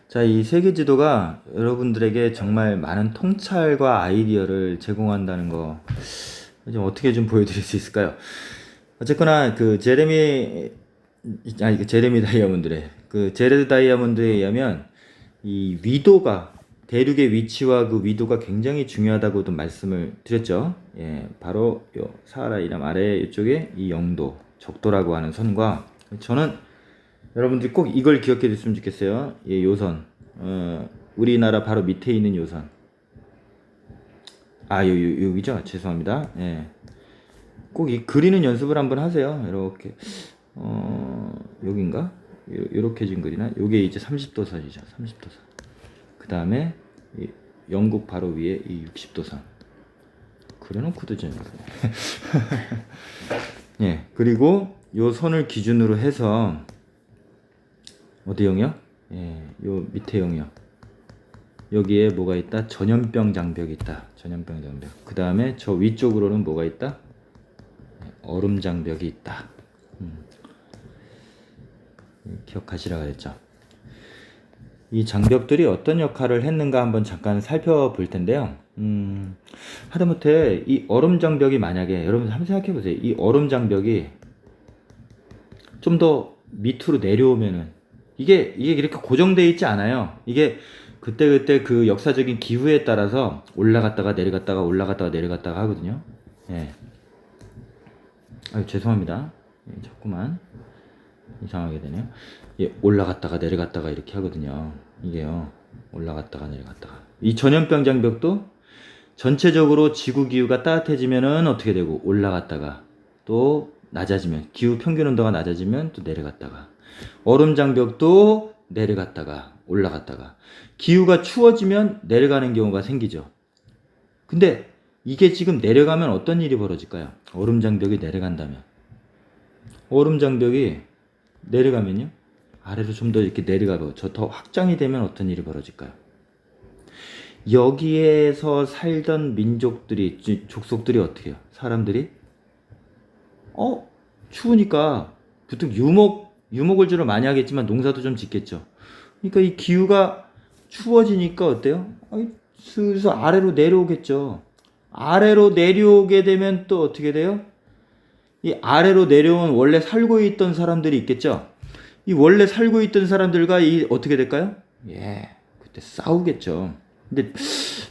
자, 이 세계 지도가 여러분들에게 정말 많은 통찰과 아이디어를 제공한다는 거 좀 어떻게 좀 보여드릴 수 있을까요? 어쨌거나 그 제레미 다이아몬드래. 그 제레드 다이아몬드에 의하면 이 위도가 대륙의 위치와 그 위도가 굉장히 중요하다고도 말씀을 드렸죠. 예, 바로 요 사하라 이남 아래 이쪽에 이 영도 적도라고 하는 선과 저는 여러분들이 꼭 이걸 기억해 뒀으면 좋겠어요. 이 요선, 우리나라 바로 밑에 있는 요선. 여기죠? 죄송합니다. 예. 꼭 이 그리는 연습을 한번 하세요. 이렇게, 여긴가? 요렇게 진 그리나? 요게 이제 30도선이죠. 30도선. 그 다음에, 영국 바로 위에 이 60도선. 그려놓고도 재밌네. 예. 그리고 요 선을 기준으로 해서, 어디 영역? 예, 요 밑에 영역. 여기에 뭐가 있다? 전염병 장벽이 있다. 전염병 장벽. 그 다음에 저 위쪽으로는 뭐가 있다? 얼음 장벽이 있다. 기억하시라 그랬죠. 이 장벽들이 어떤 역할을 했는가 한번 잠깐 살펴볼 텐데요. 하다못해 이 얼음 장벽이 만약에 여러분 한번 생각해 보세요. 이 얼음 장벽이 좀 더 밑으로 내려오면은 이게 이렇게 고정되어 있지 않아요. 이게 그때 그 역사적인 기후에 따라서 올라갔다가 내려갔다가 올라갔다가 내려갔다가 하거든요. 예. 죄송합니다. 예, 자꾸만 이상하게 되네요. 예, 올라갔다가 내려갔다가 이렇게 하거든요. 이게요. 올라갔다가 내려갔다가. 이 전염병 장벽도 전체적으로 지구 기후가 따뜻해지면은 어떻게 되고 올라갔다가 또 낮아지면 기후 평균 온도가 낮아지면 또 내려갔다가 얼음 장벽도 내려갔다가 올라갔다가 기후가 추워지면 내려가는 경우가 생기죠. 근데 이게 지금 내려가면 어떤 일이 벌어질까요? 얼음 장벽이 내려간다면 얼음 장벽이 내려가면요 아래로 좀 더 이렇게 내려가고 저 더 확장이 되면 어떤 일이 벌어질까요? 여기에서 살던 민족들이 족속들이 어떻게 해요? 사람들이 추우니까 보통 유목을 주로 많이 하겠지만 농사도 좀 짓겠죠. 그러니까 이 기후가 추워지니까 어때요? 슬슬 아래로 내려오겠죠. 아래로 내려오게 되면 또 어떻게 돼요? 이 아래로 내려온 원래 살고 있던 사람들이 있겠죠. 이 원래 살고 있던 사람들과 이 어떻게 될까요? 예, 그때 싸우겠죠. 근데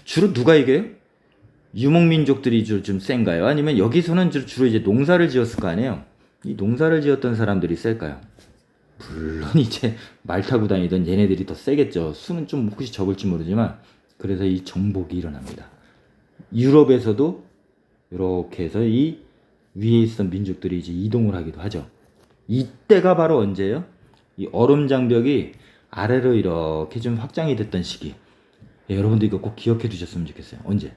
주로 누가 이겨요? 유목민족들이 좀 센가요? 아니면 여기서는 주로 이제 농사를 지었을 거 아니에요? 이 농사를 지었던 사람들이 셀까요? 물론 이제 말 타고 다니던 얘네들이 더 세겠죠. 수는 좀 혹시 적을지 모르지만 그래서 이 정복이 일어납니다. 유럽에서도 이렇게 해서 이 위에 있던 민족들이 이제 이동을 하기도 하죠. 이때가 바로 언제예요? 이 얼음 장벽이 아래로 이렇게 좀 확장이 됐던 시기. 예, 여러분들 이거 꼭 기억해 두셨으면 좋겠어요. 언제?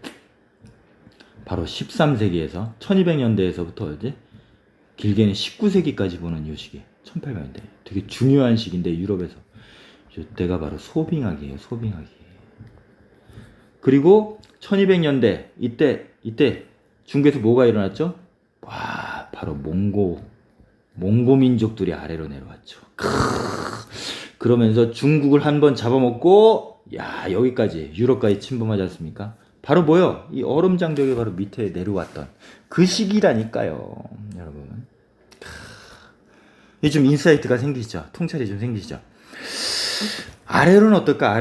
바로 13세기에서 1200년대에서부터 이제 길게는 19세기까지 보는 이 시기. 1800년대. 되게 중요한 시기인데 유럽에서. 이때가 바로 소빙하기예요. 소빙하기. 그리고 1200년대 이때 중국에서 뭐가 일어났죠? 와, 바로 몽고 민족들이 아래로 내려왔죠. 그러면서 중국을 한번 잡아먹고 여기까지 유럽까지 침범하지 않습니까? 바로 뭐요? 이 얼음 장벽이 바로 밑에 내려왔던 그 시기라니까요, 여러분. 이게 좀 인사이트가 생기시죠? 통찰이 좀 생기시죠? 아래로는 어떨까?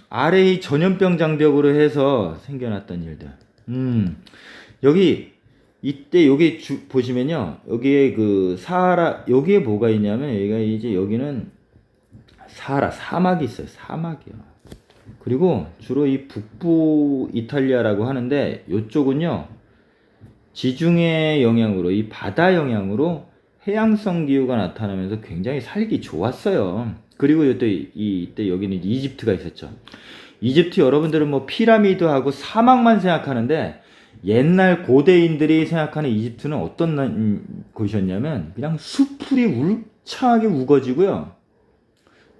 아래 이 전염병 장벽으로 해서 생겨났던 일들. 여기 보시면요. 여기에 그 사하라, 여기에 뭐가 있냐면, 여기는 사하라, 사막이 있어요. 사막이요. 그리고 주로 이 북부 이탈리아라고 하는데, 요쪽은요, 지중해 영향으로, 이 바다 영향으로 해양성 기후가 나타나면서 굉장히 살기 좋았어요. 그리고 이때 여기는 이집트가 있었죠. 이집트 여러분들은 뭐 피라미드하고 사막만 생각하는데 옛날 고대인들이 생각하는 이집트는 어떤 곳이었냐면 그냥 수풀이 울창하게 우거지고요.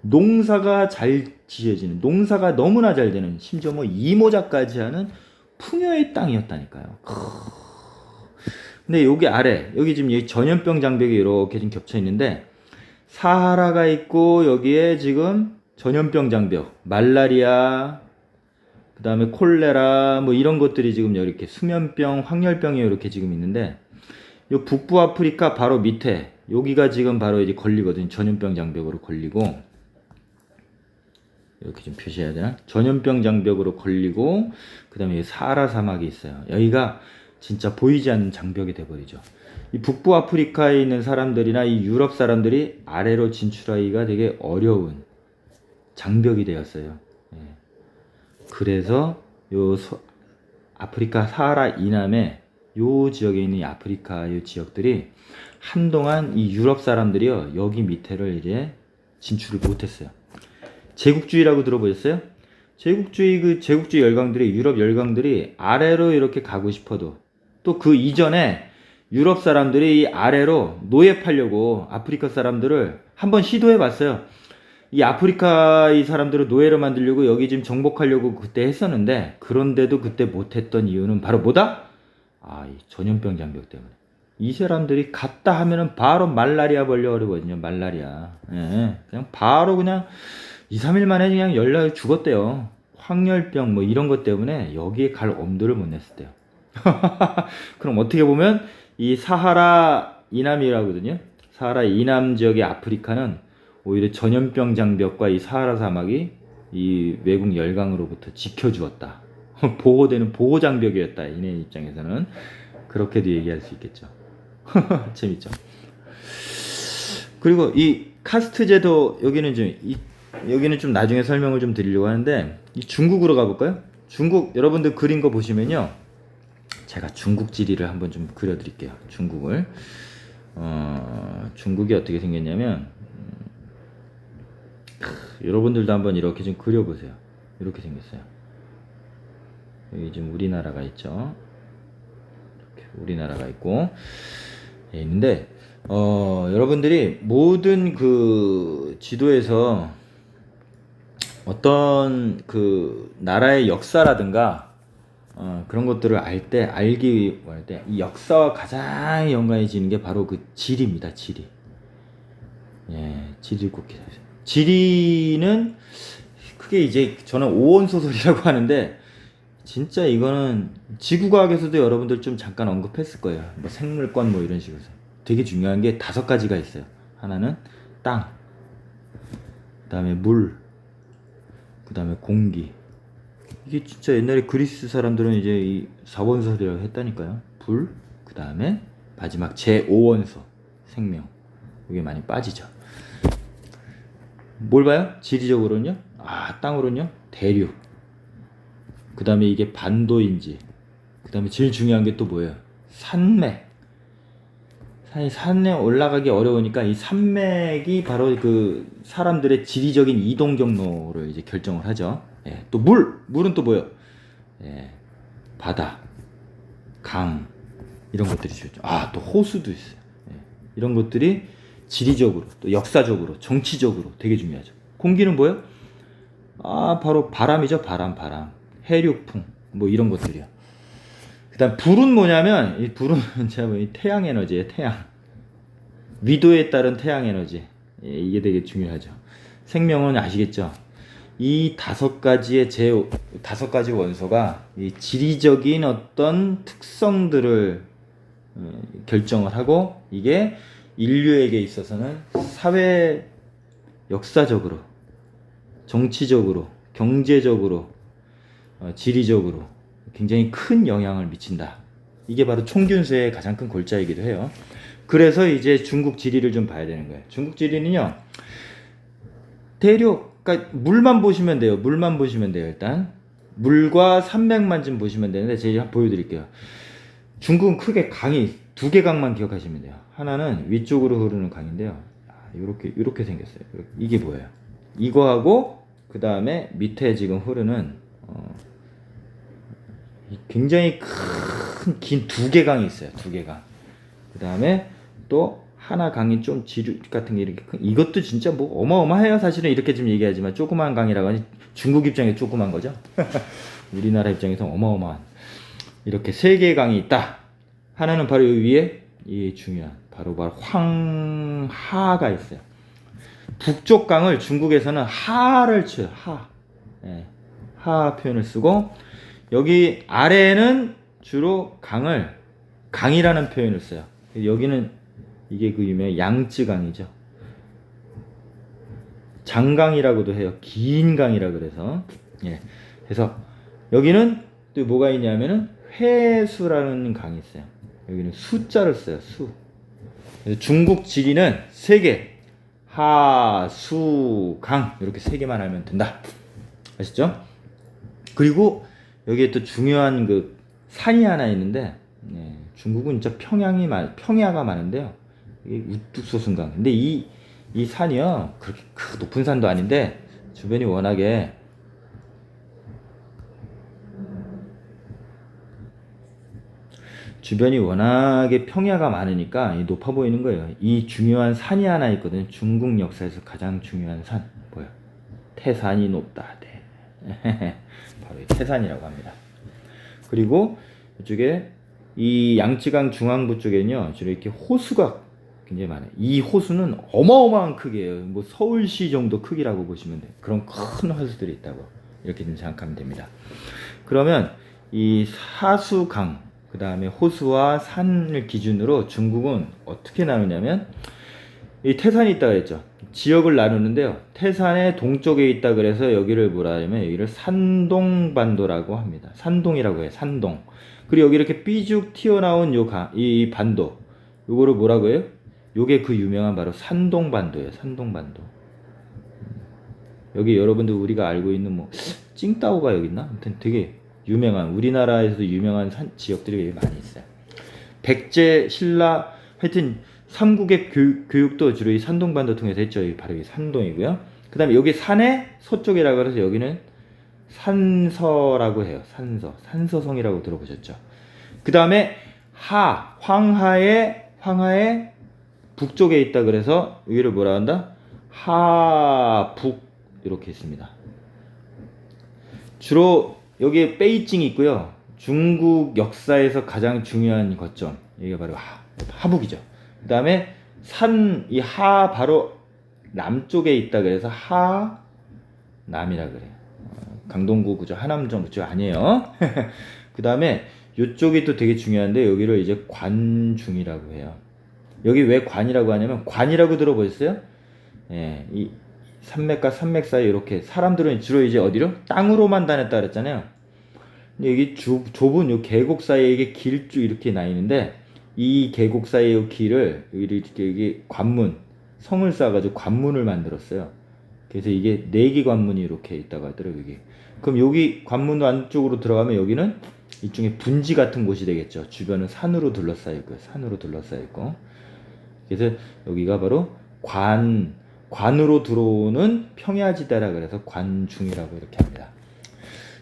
농사가 잘 지어지는, 농사가 너무나 잘 되는, 심지어 뭐 이모작까지 하는 풍요의 땅이었다니까요. 근데 여기 아래, 여기 지금 이 전염병 장벽이 이렇게 좀 겹쳐 있는데 사하라가 있고 여기에 지금 전염병 장벽, 말라리아, 그 다음에 콜레라, 뭐 이런 것들이 지금 이렇게 수면병, 황열병이 이렇게 지금 있는데, 요 북부 아프리카 바로 밑에, 여기가 지금 바로 이제 걸리거든요. 전염병 장벽으로 걸리고, 이렇게 좀 표시해야 되나? 전염병 장벽으로 걸리고, 그 다음에 사하라 사막이 있어요. 여기가 진짜 보이지 않는 장벽이 돼버리죠. 이 북부 아프리카에 있는 사람들이나 이 유럽 사람들이 아래로 진출하기가 되게 어려운 장벽이 되었어요. 예. 그래서 요 아프리카 사하라 이남에 요 지역에 있는 이 아프리카 요 지역들이 한동안 이 유럽 사람들이요 여기 밑에를 이제 진출을 못했어요. 제국주의라고 들어보셨어요? 제국주의 열강들이 유럽 열강들이 아래로 이렇게 가고 싶어도 또 그 이전에 유럽 사람들이 이 아래로 노예 팔려고 아프리카 사람들을 한번 시도해 봤어요. 이 아프리카 이 사람들을 노예로 만들려고 여기 지금 정복하려고 그때 했었는데 그런데도 그때 못했던 이유는 바로 뭐다? 이 전염병 장벽 때문에. 이 사람들이 갔다 하면은 바로 말라리아 걸려버리거든요. 말라리아. 예, 그냥 바로 그냥 2, 3일 만에 그냥 연락이 죽었대요. 황열병 뭐 이런 것 때문에 여기에 갈 엄두를 못 냈었대요. 그럼 어떻게 보면 이 사하라 이남이라거든요. 사하라 이남 지역의 아프리카는 오히려 전염병 장벽과 이 사하라 사막이 이 외국 열강으로부터 지켜주었다. 보호되는 보호 장벽이었다. 이네 입장에서는 그렇게도 얘기할 수 있겠죠. 재밌죠. 그리고 이 카스트 제도 여기는 좀 나중에 설명을 좀 드리려고 하는데 이 중국으로 가볼까요? 중국 여러분들 그린 거 보시면요. 제가 중국 지리를 한번 좀 그려드릴게요. 중국을 중국이 어떻게 생겼냐면 여러분들도 한번 이렇게 좀 그려보세요. 이렇게 생겼어요. 여기 지금 우리나라가 있죠. 이렇게 우리나라가 있고 있는데 여러분들이 모든 그 지도에서 어떤 그 나라의 역사라든가 그런 것들을 알기 할 때 이 역사와 가장 연관해지는 게 바로 그 지리입니다. 지리. 예, 지리를 꼭 기억하세요. 지리는 크게 이제 저는 오원소설이라고 하는데 진짜 이거는 지구과학에서도 여러분들 좀 잠깐 언급했을 거예요. 뭐 생물권 뭐 이런 식으로. 되게 중요한 게 5가지가 있어요. 하나는 땅, 그 다음에 물, 그 다음에 공기. 이게 진짜 옛날에 그리스 사람들은 이제 이 4원소설이라고 했다니까요. 불, 그 다음에 마지막 제5원소, 생명. 이게 많이 빠지죠. 뭘 봐요? 지리적으로는요? 땅으로는요? 대륙. 그 다음에 이게 반도인지. 그 다음에 제일 중요한 게 또 뭐예요? 산맥. 산에 올라가기 어려우니까 이 산맥이 바로 그 사람들의 지리적인 이동 경로를 이제 결정을 하죠. 예, 또 물은 또 뭐예요? 예, 바다, 강 이런 것들이 있죠. 또 호수도 있어요. 예, 이런 것들이 지리적으로 또 역사적으로 정치적으로 되게 중요하죠. 공기는 뭐예요? 바로 바람이죠. 바람, 해류풍 뭐 이런 것들이요. 그다음 불은 뭐냐면 이 불은 제가 이 태양 에너지예요. 태양 위도에 따른 태양 에너지. 예, 이게 되게 중요하죠. 생명은 아시겠죠? 이 5가지 원소가 이 지리적인 어떤 특성들을 결정을 하고 이게 인류에게 있어서는 사회 역사적으로 정치적으로 경제적으로 지리적으로 굉장히 큰 영향을 미친다. 이게 바로 총균수의 가장 큰 골자이기도 해요. 그래서 이제 중국 지리를 좀 봐야 되는 거예요. 중국 지리는요. 대륙, 그러니까 물만 보시면 돼요. 일단. 물과 산맥만 좀 보시면 되는데 제가 한번 보여드릴게요. 중국은 크게 강이 2개 강만 기억하시면 돼요. 하나는 위쪽으로 흐르는 강인데요. 이렇게 생겼어요. 이게 뭐예요? 이거하고 그 다음에 밑에 지금 흐르는 굉장히 긴 2개 강이 있어요. 2개 강. 그 다음에 또 하나 강이 좀 지류 같은 게 이렇게 큰, 이것도 진짜 뭐 어마어마해요. 사실은 이렇게 좀 얘기하지만 조그만 강이라고 하니 중국 입장에 조그만 거죠. 우리나라 입장에서 어마어마한 이렇게 3개의 강이 있다. 하나는 바로 여기 위에 이 중요한 바로 황하가 있어요. 북쪽 강을 중국에서는 하를 쳐요. 하. 예, 하 표현을 쓰고 여기 아래에는 주로 강이라는 표현을 써요. 여기는 이게 그 유명한 양쯔강이죠. 장강이라고도 해요. 긴 강이라 그래서. 예. 그래서 여기는 또 뭐가 있냐면은 회수라는 강이 있어요. 여기는 수자를 써요. 수. 그래서 중국 지리는 세 개. 하, 수, 강 이렇게 세 개만 알면 된다. 아시죠? 그리고 여기에 또 중요한 그 산이 하나 있는데 중국은 진짜 평야가 많은데요. 이게 우뚝소순강. 근데 이 산이요 그렇게 높은 산도 아닌데 주변이 워낙에 평야가 많으니까 높아 보이는 거예요. 이 중요한 산이 하나 있거든요. 중국 역사에서 가장 중요한 산 뭐요? 태산이 높다. 바로 이 태산이라고 합니다. 그리고 이쪽에 이 양쯔강 중앙부 쪽에는요 주로 이렇게 호수가 굉장히 많아요. 이 호수는 어마어마한 크기예요. 뭐 서울시 정도 크기라고 보시면 돼요. 그런 큰 호수들이 있다고 이렇게 좀 생각하면 됩니다. 그러면 이 하수강 그 다음에 호수와 산을 기준으로 중국은 어떻게 나누냐면 이 태산이 있다 그랬죠. 지역을 나누는데요. 태산의 동쪽에 있다 그래서 여기를 뭐라 하냐면 여기를 산동반도라고 합니다. 산동이라고 해요. 산동. 그리고 여기 이렇게 삐죽 튀어나온 이 반도 요거를 뭐라고 해요? 요게 그 유명한 바로 산동반도예요. 산동반도. 여기 여러분들 우리가 알고 있는 뭐 찡따오가 여기 있나? 아무튼 되게 유명한 우리나라에서도 유명한 지역들이 많이 있어요. 백제, 신라 하여튼 삼국의 교육도 주로 이 산동반도 통해서 했죠. 바로 이 산동이고요. 그 다음에 여기 산의 서쪽이라고 해서 여기는 산서라고 해요. 산서성이라고 들어보셨죠. 그 다음에 황하의 북쪽에 있다 그래서 여기를 뭐라 한다? 하북 이렇게 있습니다. 주로 여기에 베이징이 있고요. 중국 역사에서 가장 중요한 거점 여기가 바로 하북이죠. 그 다음에 이 바로 남쪽에 있다 그래서 하남이라 그래요. 강동구 그죠? 하남정 그죠? 아니에요. 그 다음에 이쪽이 또 되게 중요한데 여기를 이제 관중이라고 해요. 여기 왜 관이라고 하냐면 관이라고 들어보셨어요? 예, 이 산맥과 산맥 사이 이렇게 사람들은 주로 이제 어디로? 땅으로만 다녔다 그랬잖아요. 근데 여기 좁은 요 계곡 사이에 이게 길쭉 이렇게 나 있는데 이 계곡 사이의 요 길을 여기 관문 성을 쌓아가지고 관문을 만들었어요. 그래서 이게 4개 관문이 이렇게 있다고 하더라고요. 여기. 그럼 여기 관문 안쪽으로 들어가면 여기는 일종의 분지 같은 곳이 되겠죠. 주변은 산으로 둘러싸여 있고. 그래서 여기가 바로 관으로 들어오는 평야지대라 그래서 관중이라고 이렇게 합니다.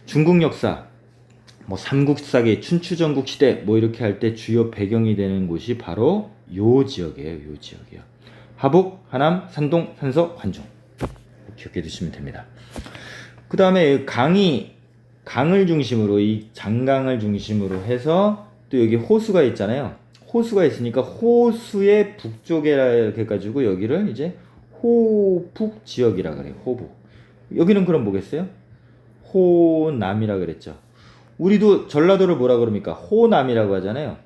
중국 역사, 뭐 삼국사기, 춘추전국 시대 뭐 이렇게 할 때 주요 배경이 되는 곳이 바로 요 지역이에요. 하북, 하남, 산동, 산서, 관중 기억해 두시면 됩니다. 그 다음에 강을 중심으로 이 장강을 중심으로 해서 또 여기 호수가 있잖아요. 호수가 있으니까 호수의 북쪽에 이렇게 해가지고 여기를 이제 호북 지역이라 그래요. 호북. 여기는 그럼 뭐겠어요? 호남이라 그랬죠. 우리도 전라도를 뭐라 그럽니까? 호남이라고 하잖아요.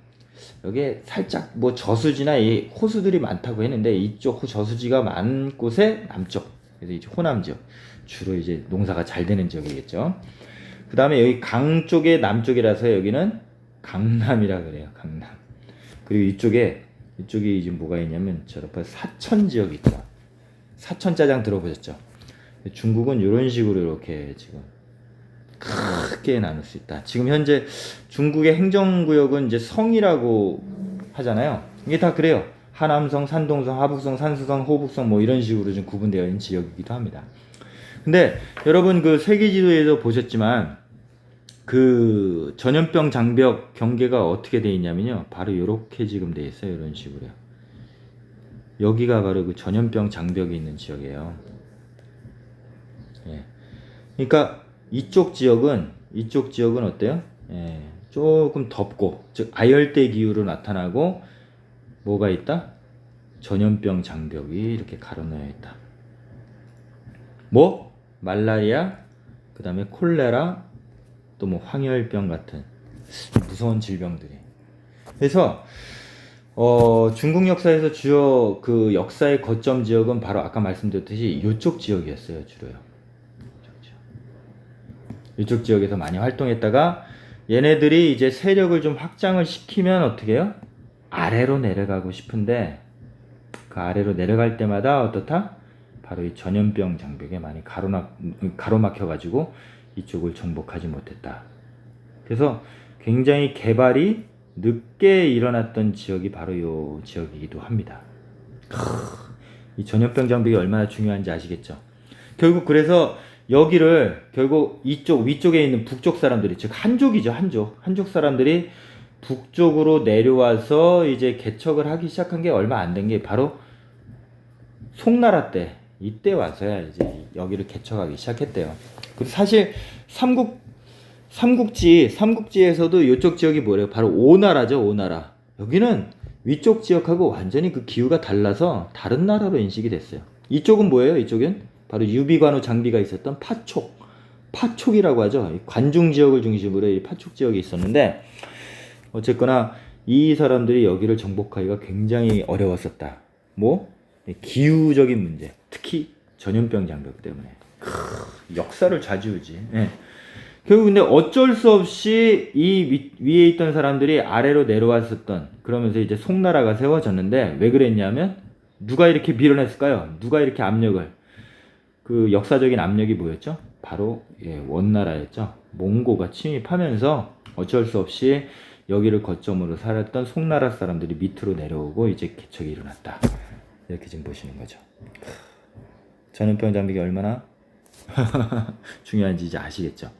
여기에 살짝 뭐 저수지나 이 호수들이 많다고 했는데 이쪽 저수지가 많은 곳의 남쪽. 그래서 이제 호남 지역. 주로 이제 농사가 잘 되는 지역이겠죠. 그 다음에 여기 강 쪽의 남쪽이라서 여기는 강남이라 그래요. 강남. 그리고 이쪽에 이제 뭐가 있냐면 저 옆에 사천 지역이 있다. 사천 짜장 들어보셨죠? 중국은 이런 식으로 이렇게 지금 크게 나눌 수 있다. 지금 현재 중국의 행정구역은 이제 성이라고 하잖아요. 이게 다 그래요. 하남성, 산동성, 하북성, 산수성, 호북성 뭐 이런 식으로 좀 구분되어 있는 지역이기도 합니다. 근데 여러분 그 세계지도에서 보셨지만 그 전염병 장벽 경계가 어떻게 돼 있냐면요. 바로 이렇게 지금 돼 있어요. 이런 식으로요. 여기가 바로 그 전염병 장벽이 있는 지역이에요. 예. 그러니까 이쪽 지역은 어때요? 예. 조금 덥고 즉 아열대 기후로 나타나고 뭐가 있다? 전염병 장벽이 이렇게 가로놓여 있다. 뭐 말라리아, 그 다음에 콜레라, 또 뭐 황열병 같은 무서운 질병들이. 그래서 중국 역사에서 주요 그 역사의 거점 지역은 바로 아까 말씀드렸듯이 이쪽 지역이었어요. 주로요. 이쪽 지역에서 많이 활동했다가 얘네들이 이제 세력을 좀 확장을 시키면 어떻게 해요? 아래로 내려가고 싶은데 그 아래로 내려갈 때마다 어떻다? 바로 이 전염병 장벽에 많이 가로막혀가지고 이쪽을 정복하지 못했다. 그래서 굉장히 개발이 늦게 일어났던 지역이 바로 이 지역이기도 합니다. 이 전염병 장벽이 얼마나 중요한지 아시겠죠? 결국 그래서 여기를 결국 이쪽 위쪽에 있는 북쪽 사람들이, 즉 한족이죠. 한족 사람들이 북쪽으로 내려와서 이제 개척을 하기 시작한 게 얼마 안 된 게 바로 송나라 때, 이때 와서야 이제 여기를 개척하기 시작했대요. 그리고 사실 삼국지에서도 이쪽 지역이 뭐래요? 바로 오나라죠. 오나라. 여기는 위쪽 지역하고 완전히 그 기후가 달라서 다른 나라로 인식이 됐어요. 이쪽은 뭐예요? 이쪽은 바로 유비관우 장비가 있었던 파촉이라고 하죠. 관중 지역을 중심으로 이 파촉 지역이 있었는데 어쨌거나 이 사람들이 여기를 정복하기가 굉장히 어려웠었다. 뭐? 기후적인 문제, 특히 전염병 장벽 때문에. 역사를 좌지우지. 네. 결국 근데 어쩔 수 없이 이 위에 있던 사람들이 아래로 내려왔었던, 그러면서 이제 송나라가 세워졌는데 왜 그랬냐면 누가 이렇게 밀어냈을까요? 누가 이렇게 압력을, 그 역사적인 압력이 뭐였죠? 바로 원나라였죠. 몽고가 침입하면서 어쩔 수 없이 여기를 거점으로 살았던 송나라 사람들이 밑으로 내려오고 이제 개척이 일어났다. 이렇게 지금 보시는 거죠. 전염병 장벽이 얼마나 중요한지 이제 아시겠죠.